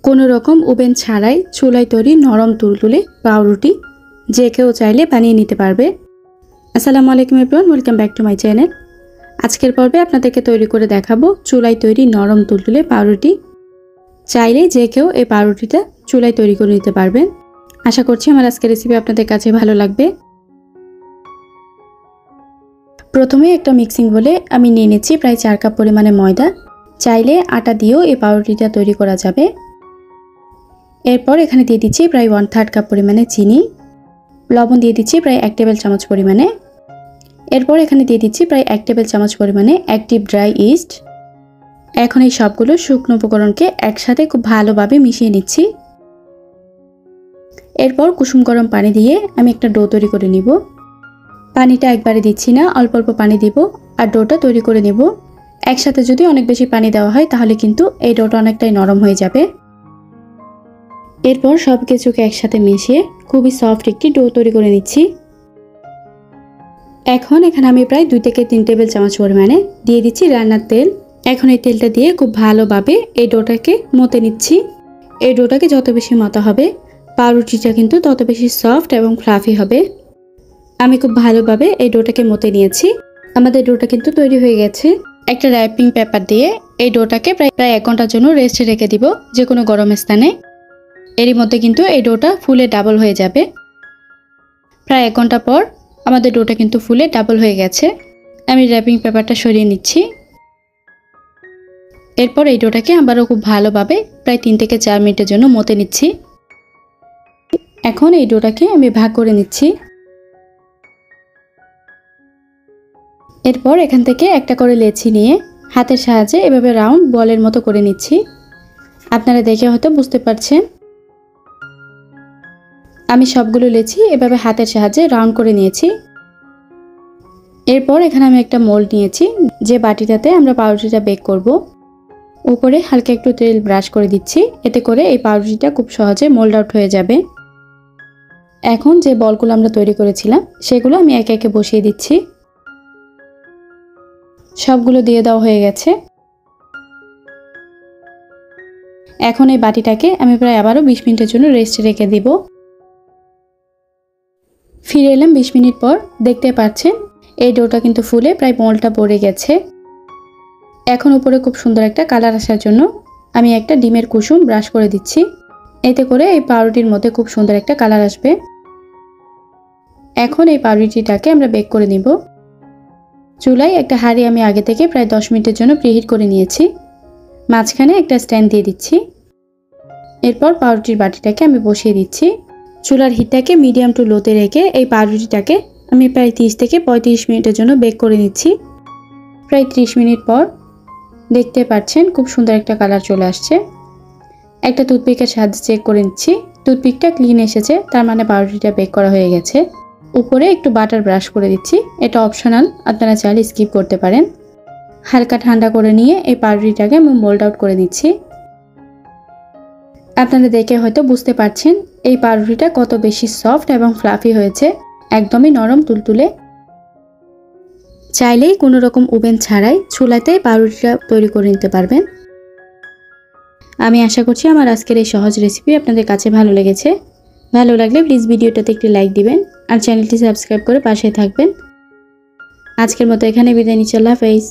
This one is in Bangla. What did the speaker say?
কোনো রকম ওভেন ছাড়াই চুলায় তৈরি নরম তুলতুলে পাউরুটি যে কেউ চাইলে বানিয়ে নিতে পারবে। আসসালামু আলাইকুম everyone, welcome back to my channel. আজকের পর্বে আপনাদেরকে তৈরি করে দেখাবো চুলায় তৈরি নরম তুলতুলে পাউরুটি। চাইলে যে কেউ এই পাউরুটিটা চুলায় তৈরি করে নিতে পারবেন। আশা করছি আমার আজকের রেসিপি আপনাদের কাছে ভালো লাগবে। প্রথমে একটা মিক্সিং বলে আমি নিয়ে নিচ্ছি প্রায় 4 কাপ পরিমাণে ময়দা। চাইলে আটা দিয়েও এই পাউরুটিটা তৈরি করা যাবে। এরপর এখানে দিয়ে দিচ্ছি প্রায় 1/3 কাপ পরিমাণে চিনি। লবণ দিয়ে দিচ্ছি প্রায় 1 টেবিল চামচ পরিমাণে। এরপর এখানে দিয়ে দিচ্ছি প্রায় 1 টেবিল চামচ পরিমাণে অ্যাক্টিভ ড্রাই ইস্ট। এখন এই সবগুলো শুকনো উপকরণকে একসাথে খুব ভালোভাবে মিশিয়ে নিচ্ছি। এরপর কুসুম গরম পানি দিয়ে আমি একটা ডো তৈরি করে নিব। পানিটা একবারে দিচ্ছি না, অল্প অল্প পানি দিব আর ডোটা তৈরি করে নেব। একসাথে যদি অনেক বেশি পানি দেওয়া হয় তাহলে কিন্তু এই ডোটা অনেকটাই নরম হয়ে যাবে। এরপর সব কিছুকে একসাথে মিশিয়ে খুবই সফট একটি ডো তৈরি করে নিচ্ছি। এখন এখানে আমি প্রায় 2 থেকে 3 টেবিল চামচ পরিমাণে দিয়ে দিচ্ছি রান্নার তেল। এখন এই তেলটা দিয়ে খুব ভালোভাবে এই ডোটাকে মতে নিচ্ছি। এই ডোটাকে যত বেশি মতা হবে পাউরুটিটা কিন্তু তত বেশি সফট এবং ফ্লাফি হবে। আমি খুব ভালোভাবে এই ডোটাকে মতে নিয়েছি। আমাদের ডোটা কিন্তু তৈরি হয়ে গেছে। একটা র্যাপিং পেপার দিয়ে এই ডোটাকে প্রায় 1 ঘন্টার জন্য রেস্টে রেখে দিব যে কোনো গরম স্থানে। এরই মধ্যে কিন্তু এই ডোটা ফুলে ডাবল হয়ে যাবে। প্রায় 1 ঘন্টা পর আমাদের ডোটা কিন্তু ফুলে ডাবল হয়ে গেছে। আমি র্যাপিং পেপারটা সরিয়ে নিচ্ছি। এরপর এই ডোটাকে আবারও খুব ভালোভাবে প্রায় 3 থেকে 4 মিনিটের জন্য মতে নিচ্ছি। এখন এই ডোটাকে আমি ভাগ করে নিচ্ছি। এরপর এখান থেকে একটা করে লেচি নিয়ে হাতের সাহায্যে এভাবে রাউন্ড বলের মতো করে নিচ্ছি। আপনারা দেখে হয়তো বুঝতে পারছেন। আমি সবগুলো লেচি এভাবে হাতের সাহায্যে রাউন্ড করে নিয়েছি। এরপর এখানে আমি একটা মোল্ড নিয়েছি যে বাটিটাতে আমরা পাউরুটিটা বেক করব। উপরে হালকা একটু তেল ব্রাশ করে দিচ্ছি, এতে করে এই পাউরুটিটা খুব সহজে মোল্ড আউট হয়ে যাবে। এখন যে বলগুলো আমরা তৈরি করেছিলাম সেগুলো আমি একে একে বসিয়ে দিচ্ছি। সবগুলো দিয়ে দেওয়া হয়ে গেছে। এখন এই বাটিটাকে আমি প্রায় আবারও 20 মিনিটের জন্য রেস্টে রেখে দিব। ফিরে এলাম 20 মিনিট পর। দেখতে পাচ্ছেন এই ডোটা কিন্তু ফুলে প্রায় মোল্ডটা পড়ে গেছে। এখন উপরে খুব সুন্দর একটা কালার আসার জন্য আমি একটা ডিমের কুসুম ব্রাশ করে দিচ্ছি। এতে করে এই পাউরুটির মধ্যে খুব সুন্দর একটা কালার আসবে। এখন এই পাউরুটিটাকে আমরা বেক করে নিব। চুলায় একটা হাঁড়ি আমি আগে থেকে প্রায় 10 মিনিটের জন্য প্রিহিট করে নিয়েছি। মাঝখানে একটা স্ট্যান্ড দিয়ে দিচ্ছি। এরপর পাউরুটির বাটিটাকে আমি বসিয়ে দিচ্ছি। চুলার হিটটাকে মিডিয়াম টু লোতে রেখে এই পাউরুটিটাকে আমি প্রায় 30 থেকে 35 মিনিটের জন্য বেক করে নিচ্ছি। প্রায় 30 মিনিট পর দেখতে পাচ্ছেন খুব সুন্দর একটা কালার চলে আসছে। একটা টুথপিকের সাহায্যে চেক করে নিচ্ছি। টুথপিকটা ক্লিন এসেছে, তার মানে পাউরুটিটা বেক করা হয়ে গেছে। উপরে একটু বাটার ব্রাশ করে দিচ্ছি, এটা অপশনাল, আপনারা চাইলে স্কিপ করতে পারেন। হালকা ঠান্ডা করে নিয়ে এই পাউরুটিটাকে আমি মোল্ড আউট করে নিচ্ছি। আপনারা দেখে হয়তো বুঝতে পারছেন এই পাউরুটিটা কত বেশি সফট এবং ফ্লাফি হয়েছে, একদমই নরম তুলতুলে। চাইলেই কোনো রকম ওভেন ছাড়াই চুলাতে পাউরুটিটা তৈরি করে নিতে পারবেন। আমি আশা করছি আমার আজকের এই সহজ রেসিপি আপনাদের কাছে ভালো লেগেছে। ভালো লাগলে প্লিজ ভিডিওটাতে একটি লাইক দিবেন আর চ্যানেলটি সাবস্ক্রাইব করে পাশে থাকবেন। আজকের মতো এখানে বিদায় নিচ্ছি। আল্লাহ হাফেজ।